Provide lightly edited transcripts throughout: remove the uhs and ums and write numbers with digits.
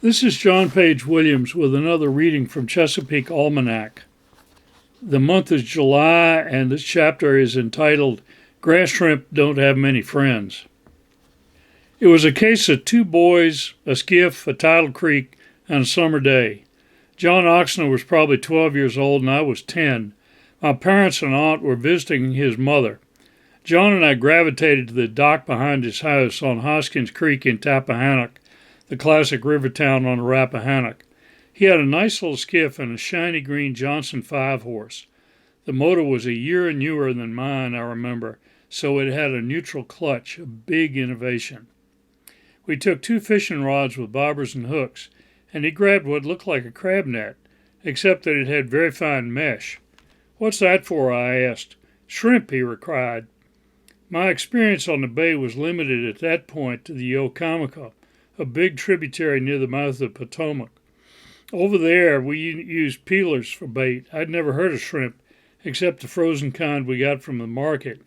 This is John Page Williams with another reading from Chesapeake Almanac. The month is July, and this chapter is entitled Grass Shrimp Don't Have Many Friends. It was a case of two boys, a skiff, a tidal creek, and a summer day. John Oxner was probably 12 years old, and I was 10. My parents and aunt were visiting his mother. John and I gravitated to the dock behind his house on Hoskins Creek in Tappahannock, the classic river town on the Rappahannock. He had a nice little skiff and a shiny green Johnson 5-horse. The motor was a year newer than mine, I remember, so it had a neutral clutch, a big innovation. We took 2 fishing rods with bobbers and hooks, and he grabbed what looked like a crab net, except that it had very fine mesh. "What's that for?" I asked. "Shrimp," he cried. My experience on the bay was limited at that point to the Yokomaca, a big tributary near the mouth of the Potomac. Over there, we used peelers for bait. I'd never heard of shrimp, except the frozen kind we got from the market.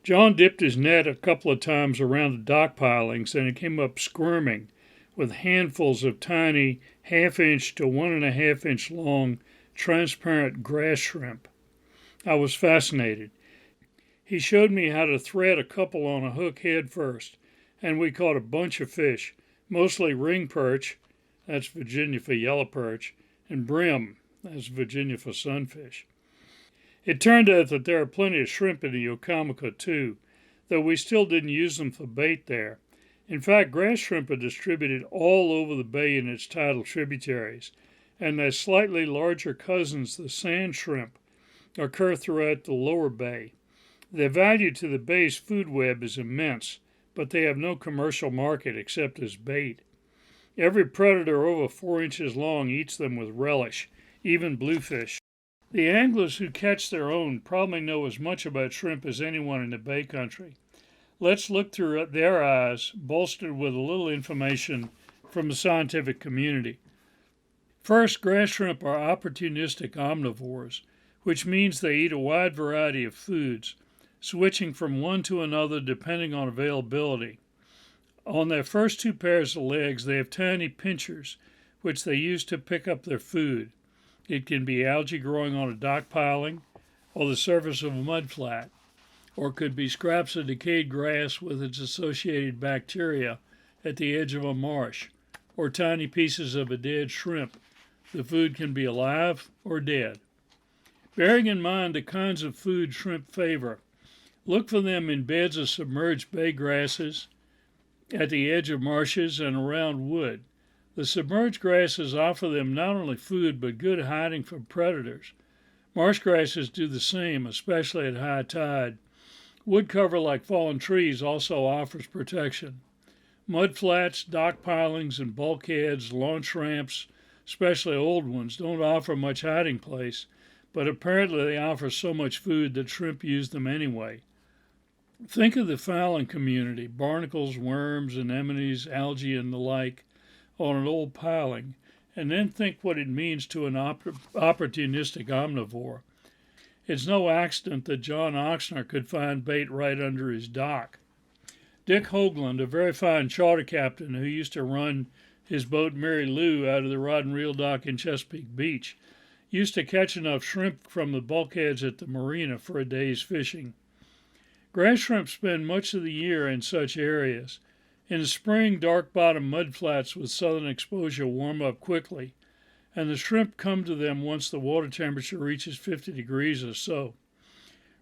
John dipped his net a couple of times around the dock pilings, and it came up squirming, with handfuls of tiny half-inch to 1.5-inch long transparent grass shrimp. I was fascinated. He showed me how to thread a couple on a hook head first, and we caught a bunch of fish, mostly ring perch, that's Virginia for yellow perch, and brim, that's Virginia for sunfish. It turned out that there are plenty of shrimp in the Yokomaca too, though we still didn't use them for bait there. In fact, grass shrimp are distributed all over the bay in its tidal tributaries, and their slightly larger cousins, the sand shrimp, occur throughout the lower bay. Their value to the bay's food web is immense, but they have no commercial market except as bait. Every predator over 4 inches long eats them with relish, even bluefish. The anglers who catch their own probably know as much about shrimp as anyone in the Bay Country. Let's look through their eyes, bolstered with a little information from the scientific community. First, grass shrimp are opportunistic omnivores, which means they eat a wide variety of foods, switching from one to another depending on availability. On their first 2 pairs of legs, they have tiny pinchers, which they use to pick up their food. It can be algae growing on a dock piling, or the surface of a mudflat, or it could be scraps of decayed grass with its associated bacteria at the edge of a marsh, or tiny pieces of a dead shrimp. The food can be alive or dead. Bearing in mind the kinds of food shrimp favor, look for them in beds of submerged bay grasses, at the edge of marshes, and around wood. The submerged grasses offer them not only food but good hiding from predators. Marsh grasses do the same, especially at high tide. Wood cover like fallen trees also offers protection. Mud flats, dock pilings, and bulkheads, launch ramps, especially old ones, don't offer much hiding place, but apparently they offer so much food that shrimp use them anyway. Think of the fouling community, barnacles, worms, anemones, algae, and the like, on an old piling, and then think what it means to an opportunistic omnivore. It's no accident that John Oxner could find bait right under his dock. Dick Hoagland, a very fine charter captain who used to run his boat Mary Lou out of the rod and reel dock in Chesapeake Beach, used to catch enough shrimp from the bulkheads at the marina for a day's fishing. Grass shrimp spend much of the year in such areas. In the spring, dark-bottom mudflats with southern exposure warm up quickly, and the shrimp come to them once the water temperature reaches 50 degrees or so.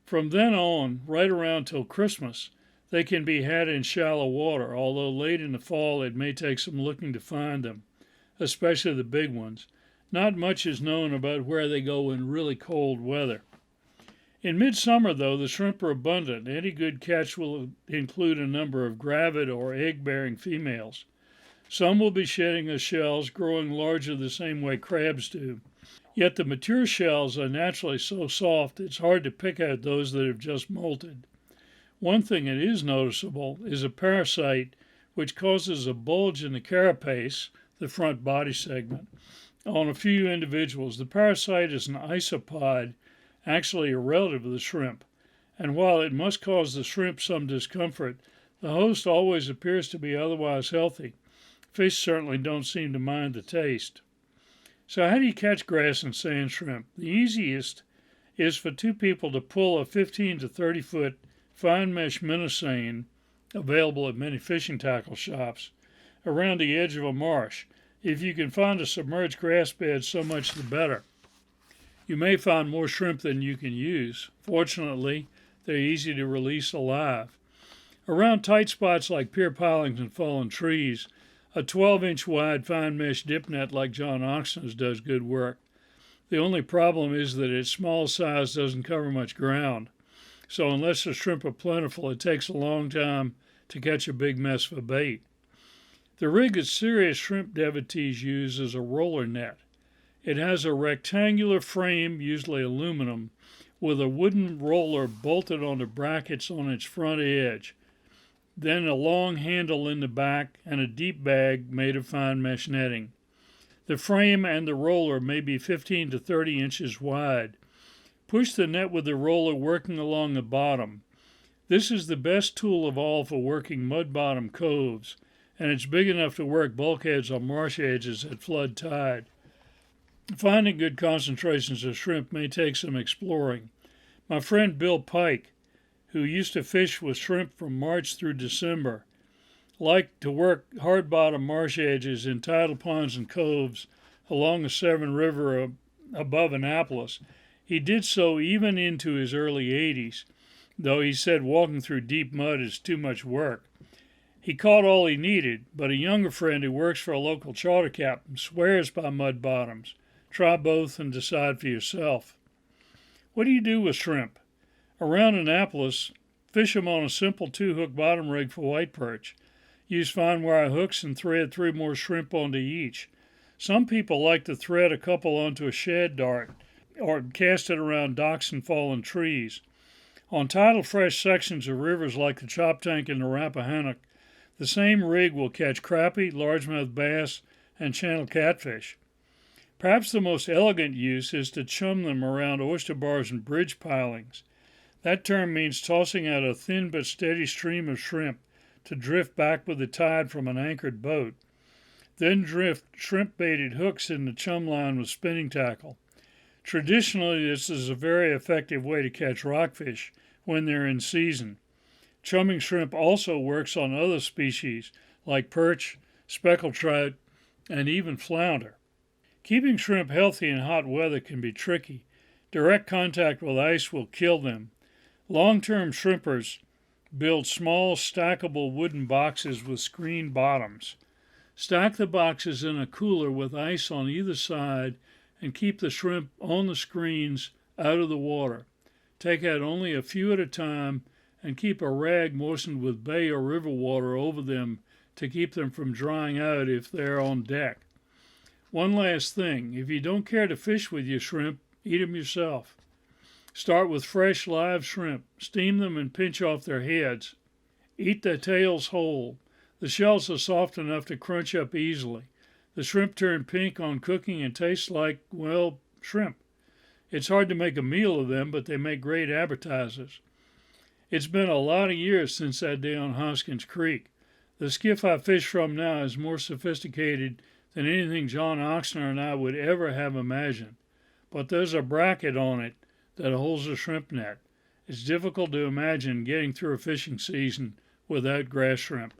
From then on, right around till Christmas, they can be had in shallow water, although late in the fall it may take some looking to find them, especially the big ones. Not much is known about where they go in really cold weather. In midsummer, though, the shrimp are abundant. Any good catch will include a number of gravid or egg-bearing females. Some will be shedding their shells, growing larger the same way crabs do. Yet the mature shells are naturally so soft it's hard to pick out those that have just molted. One thing that is noticeable is a parasite which causes a bulge in the carapace, the front body segment, on a few individuals. The parasite is an isopod, actually a relative of the shrimp, and while it must cause the shrimp some discomfort, the host always appears to be otherwise healthy. Fish certainly don't seem to mind the taste. So how do you catch grass and sand shrimp? The easiest is for two people to pull a 15 to 30 foot fine mesh minnow seine, available at many fishing tackle shops, around the edge of a marsh. If you can find a submerged grass bed, so much the better. You may find more shrimp than you can use. Fortunately, they're easy to release alive. Around tight spots like pier pilings and fallen trees, a 12-inch wide fine mesh dip net like John Oxner's does good work. The only problem is that its small size doesn't cover much ground. So unless the shrimp are plentiful, it takes a long time to catch a big mess for bait. The rig that serious shrimp devotees use is a roller net. It has a rectangular frame, usually aluminum, with a wooden roller bolted onto brackets on its front edge, then a long handle in the back and a deep bag made of fine mesh netting. The frame and the roller may be 15 to 30 inches wide. Push the net with the roller working along the bottom. This is the best tool of all for working mud-bottom coves, and it's big enough to work bulkheads on marsh edges at flood tide. Finding good concentrations of shrimp may take some exploring. My friend Bill Pike, who used to fish with shrimp from March through December, liked to work hard-bottom marsh edges in tidal ponds and coves along the Severn River above Annapolis. He did so even into his early 80s, though he said walking through deep mud is too much work. He caught all he needed, but a younger friend who works for a local charter captain swears by mud bottoms. Try both and decide for yourself. What do you do with shrimp? Around Annapolis, fish them on a simple 2-hook bottom rig for white perch. Use fine wire hooks and thread 3 more shrimp onto each. Some people like to thread a couple onto a shad dart or cast it around docks and fallen trees. On tidal fresh sections of rivers like the Choptank and the Rappahannock, the same rig will catch crappie, largemouth bass, and channel catfish. Perhaps the most elegant use is to chum them around oyster bars and bridge pilings. That term means tossing out a thin but steady stream of shrimp to drift back with the tide from an anchored boat. Then drift shrimp-baited hooks in the chum line with spinning tackle. Traditionally, this is a very effective way to catch rockfish when they're in season. Chumming shrimp also works on other species like perch, speckled trout, and even flounder. Keeping shrimp healthy in hot weather can be tricky. Direct contact with ice will kill them. Long-term shrimpers build small, stackable wooden boxes with screened bottoms. Stack the boxes in a cooler with ice on either side and keep the shrimp on the screens out of the water. Take out only a few at a time and keep a rag moistened with bay or river water over them to keep them from drying out if they're on deck. One last thing, if you don't care to fish with your shrimp, eat them yourself. Start with fresh live shrimp. Steam them and pinch off their heads. Eat their tails whole. The shells are soft enough to crunch up easily. The shrimp turn pink on cooking and taste like, well, shrimp. It's hard to make a meal of them, but they make great appetizers. It's been a lot of years since that day on Hoskins Creek. The skiff I fish from now is more sophisticated than anything John Oxner and I would ever have imagined. But there's a bracket on it that holds a shrimp net. It's difficult to imagine getting through a fishing season without grass shrimp.